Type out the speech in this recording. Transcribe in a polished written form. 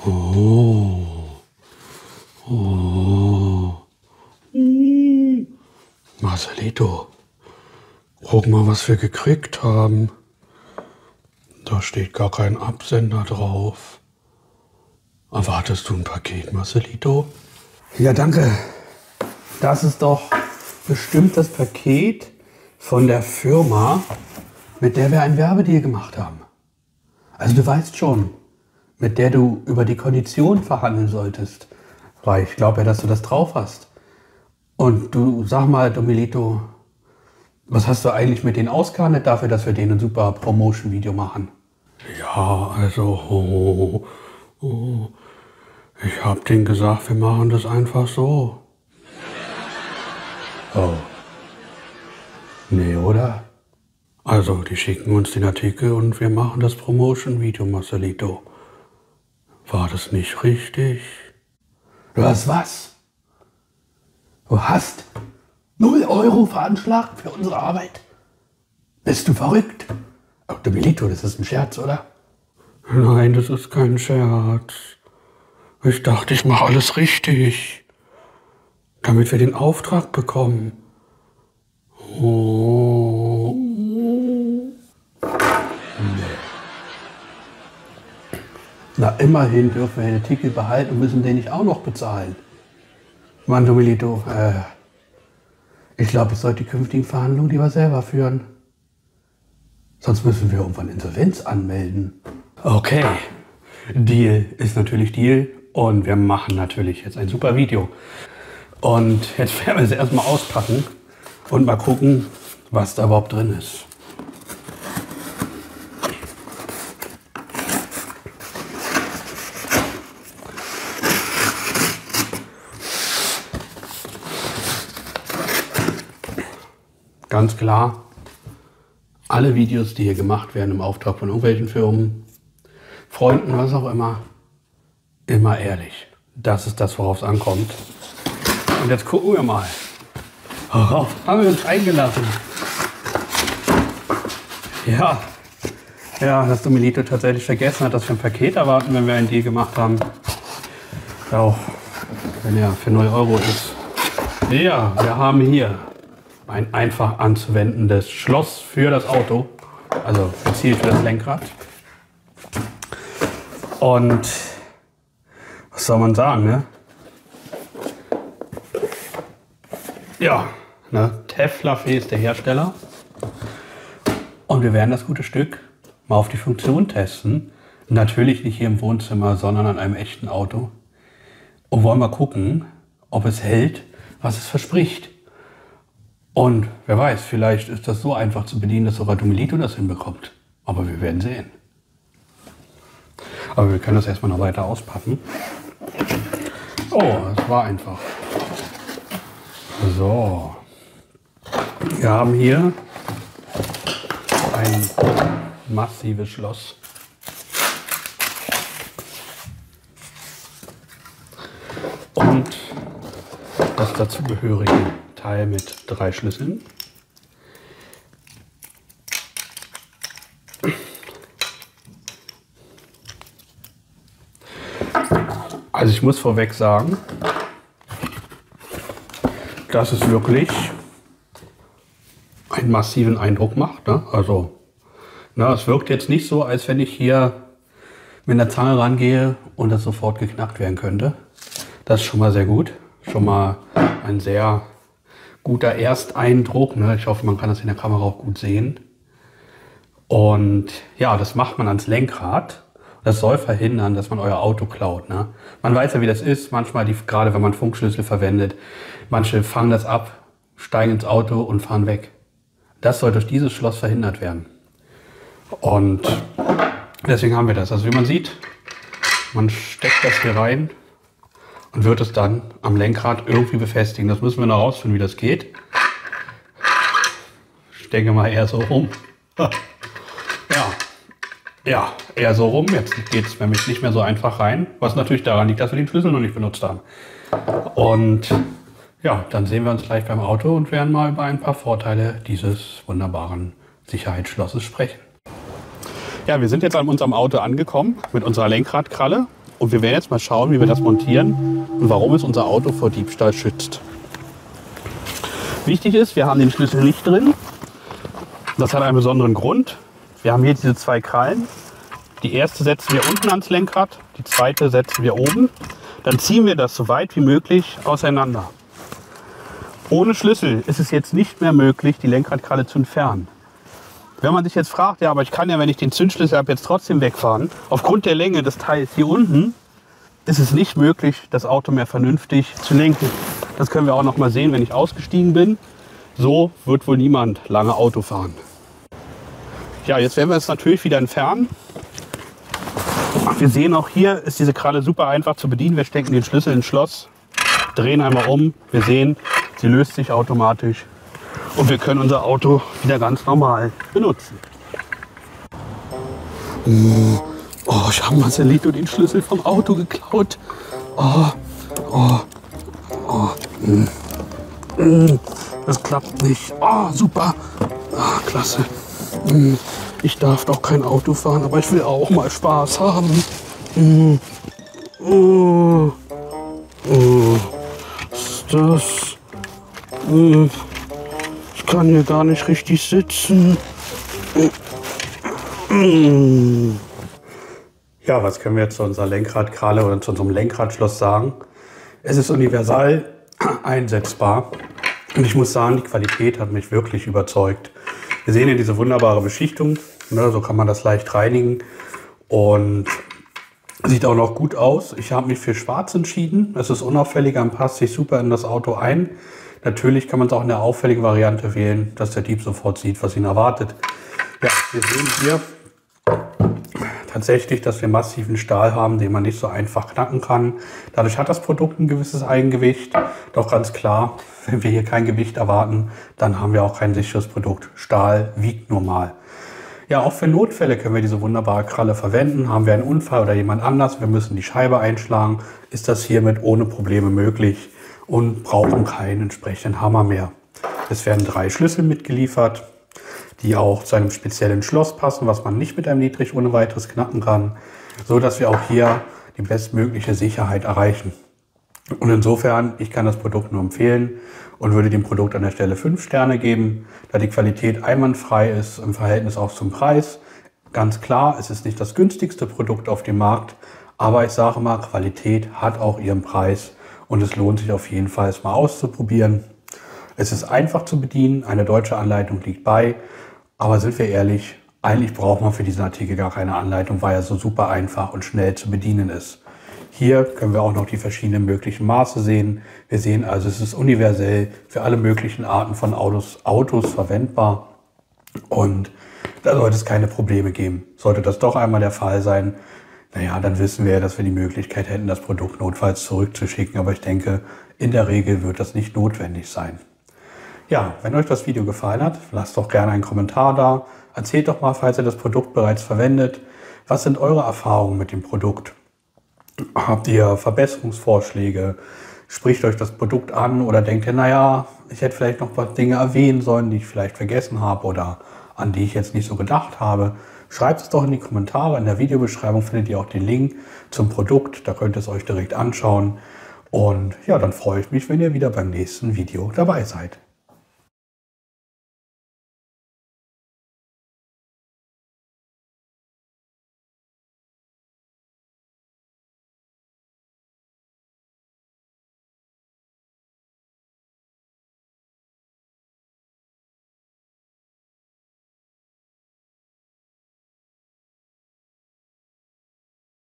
Oh. Oh. Marcelito, guck mal, was wir gekriegt haben. Da steht gar kein Absender drauf. Erwartest du ein Paket, Marcelito? Ja, danke. Das ist doch bestimmt das Paket von der Firma, mit der wir einen Werbedeal gemacht haben. Also du weißt schon, mit der du über die Kondition verhandeln solltest. Weil ich glaube ja, dass du das drauf hast. Und du, sag mal, Domilito, was hast du eigentlich mit denen ausgehandelt dafür, dass wir denen ein super Promotion-Video machen? Ja, also, ich habe denen gesagt, wir machen das einfach so. Oh. Nee, oder? Also, die schicken uns den Artikel und wir machen das Promotion-Video, Marcelito. War das nicht richtig? Du hast was? Du hast 0 Euro veranschlagt für unsere Arbeit? Bist du verrückt? Oh, Domilito, das ist ein Scherz, oder? Nein, das ist kein Scherz. Ich dachte, ich mache alles richtig, damit wir den Auftrag bekommen. Oh. Nee. Na, immerhin dürfen wir den Artikel behalten und müssen den nicht auch noch bezahlen. Mann, Domilito, ich glaube, ich sollte die künftigen Verhandlungen lieber selber führen. Sonst müssen wir irgendwann Insolvenz anmelden. Okay, Deal ist natürlich Deal und wir machen natürlich jetzt ein super Video. Und jetzt werden wir es erstmal auspacken und mal gucken, was da überhaupt drin ist. Ganz klar, alle Videos, die hier gemacht werden im Auftrag von irgendwelchen Firmen, Freunden, was auch immer ehrlich. Das ist das, worauf es ankommt. Und jetzt gucken wir mal, worauf haben wir uns eingelassen. Ja, dass Domilito tatsächlich vergessen hat, dass wir ein Paket erwarten, wenn wir einen Deal gemacht haben. Auch wenn er für 0 Euro ist. Ja, wir haben hier ein einfach anzuwendendes Schloss für das Auto, also gezielt für das Lenkrad. Und was soll man sagen, ne? Ja, ne? Teflafee ist der Hersteller. Und wir werden das gute Stück mal auf die Funktion testen. Natürlich nicht hier im Wohnzimmer, sondern an einem echten Auto. Und wollen mal gucken, ob es hält, was es verspricht. Und wer weiß, vielleicht ist das so einfach zu bedienen, dass sogar Domilito das hinbekommt. Aber wir werden sehen. Aber wir können das erstmal noch weiter auspacken. Oh, das war einfach. So. Wir haben hier ein massives Schloss. Und das dazugehörige Teil mit 3 Schlüsseln. Also ich muss vorweg sagen, dass es wirklich einen massiven Eindruck macht. Ne? Also, es wirkt jetzt nicht so, als wenn ich hier mit einer Zange rangehe und das sofort geknackt werden könnte. Das ist schon mal sehr gut. Schon mal ein sehr guter Ersteindruck. Ne? Ich hoffe, man kann das in der Kamera auch gut sehen. Und ja, das macht man ans Lenkrad. Das soll verhindern, dass man euer Auto klaut. Ne? Man weiß ja, wie das ist. Manchmal, gerade wenn man Funkschlüssel verwendet, manche fangen das ab, steigen ins Auto und fahren weg. Das soll durch dieses Schloss verhindert werden. Und deswegen haben wir das. Also wie man sieht, man steckt das hier rein und wird es dann am Lenkrad irgendwie befestigen. Das müssen wir noch rausfinden, wie das geht. Ich denke mal eher so rum. Ja, eher so rum. Jetzt geht es nämlich nicht mehr so einfach rein. Was natürlich daran liegt, dass wir den Schlüssel noch nicht benutzt haben. Und ja, dann sehen wir uns gleich beim Auto und werden mal über ein paar Vorteile dieses wunderbaren Sicherheitsschlosses sprechen. Ja, wir sind jetzt an unserem Auto angekommen mit unserer Lenkradkralle. und wir werden jetzt mal schauen, wie wir das montieren und warum es unser Auto vor Diebstahl schützt. Wichtig ist, wir haben den Schlüssel nicht drin. Das hat einen besonderen Grund. Wir haben hier diese zwei Krallen. Die erste setzen wir unten ans Lenkrad, die zweite setzen wir oben. Dann ziehen wir das so weit wie möglich auseinander. Ohne Schlüssel ist es jetzt nicht mehr möglich, die Lenkradkralle zu entfernen. Wenn man sich jetzt fragt, ja, aber ich kann ja, wenn ich den Zündschlüssel habe, jetzt trotzdem wegfahren. Aufgrund der Länge des Teils hier unten ist es nicht möglich, das Auto mehr vernünftig zu lenken. Das können wir auch noch mal sehen, wenn ich ausgestiegen bin. So wird wohl niemand lange Auto fahren. Ja, jetzt werden wir es natürlich wieder entfernen. Wir sehen auch hier ist diese Kralle super einfach zu bedienen. Wir stecken den Schlüssel ins Schloss, drehen einmal um. Wir sehen, sie löst sich automatisch. Und wir können unser Auto wieder ganz normal benutzen. Oh, ich habe Marcelito den Schlüssel vom Auto geklaut. Das klappt nicht. Oh, super. Klasse. Ich darf doch kein Auto fahren, aber ich will auch mal Spaß haben. Was ist das? Ich kann hier gar nicht richtig sitzen. Ja, was können wir jetzt zu unserer Lenkradkralle oder zu unserem Lenkradschloss sagen? Es ist universal einsetzbar und ich muss sagen, die Qualität hat mich wirklich überzeugt. Wir sehen hier diese wunderbare Beschichtung, ne, so kann man das leicht reinigen und sieht auch noch gut aus. Ich habe mich für schwarz entschieden, es ist unauffälliger und passt sich super in das Auto ein. Natürlich kann man es auch in der auffälligen Variante wählen, dass der Dieb sofort sieht, was ihn erwartet. Ja, wir sehen hier tatsächlich, dass wir massiven Stahl haben, den man nicht so einfach knacken kann. Dadurch hat das Produkt ein gewisses Eigengewicht. Doch ganz klar, wenn wir hier kein Gewicht erwarten, dann haben wir auch kein sicheres Produkt. Stahl wiegt nur mal. Ja, auch für Notfälle können wir diese wunderbare Kralle verwenden. Haben wir einen Unfall oder jemand anders, wir müssen die Scheibe einschlagen, ist das hiermit ohne Probleme möglich und brauchen keinen entsprechenden Hammer mehr. Es werden 3 Schlüssel mitgeliefert, die auch zu einem speziellen Schloss passen, was man nicht mit einem Niedrig ohne weiteres knacken kann, so dass wir auch hier die bestmögliche Sicherheit erreichen. Und insofern, ich kann das Produkt nur empfehlen und würde dem Produkt an der Stelle 5 Sterne geben, da die Qualität einwandfrei ist im Verhältnis auch zum Preis. Ganz klar, es ist nicht das günstigste Produkt auf dem Markt, aber ich sage mal, Qualität hat auch ihren Preis und es lohnt sich auf jeden Fall, es mal auszuprobieren. Es ist einfach zu bedienen, eine deutsche Anleitung liegt bei, aber sind wir ehrlich, eigentlich braucht man für diesen Artikel gar keine Anleitung, weil er so super einfach und schnell zu bedienen ist. Hier können wir auch noch die verschiedenen möglichen Maße sehen. Wir sehen also, es ist universell für alle möglichen Arten von Autos verwendbar und da sollte es keine Probleme geben. Sollte das doch einmal der Fall sein, naja, dann wissen wir, dass wir die Möglichkeit hätten, das Produkt notfalls zurückzuschicken, aber ich denke, in der Regel wird das nicht notwendig sein. Ja, wenn euch das Video gefallen hat, lasst doch gerne einen Kommentar da. Erzählt doch mal, falls ihr das Produkt bereits verwendet, was sind eure Erfahrungen mit dem Produkt? Habt ihr Verbesserungsvorschläge? Spricht euch das Produkt an oder denkt ihr, naja, ich hätte vielleicht noch ein paar Dinge erwähnen sollen, die ich vielleicht vergessen habe oder an die ich jetzt nicht so gedacht habe? Schreibt es doch in die Kommentare. In der Videobeschreibung findet ihr auch den Link zum Produkt. Da könnt ihr es euch direkt anschauen. Und ja, dann freue ich mich, wenn ihr wieder beim nächsten Video dabei seid.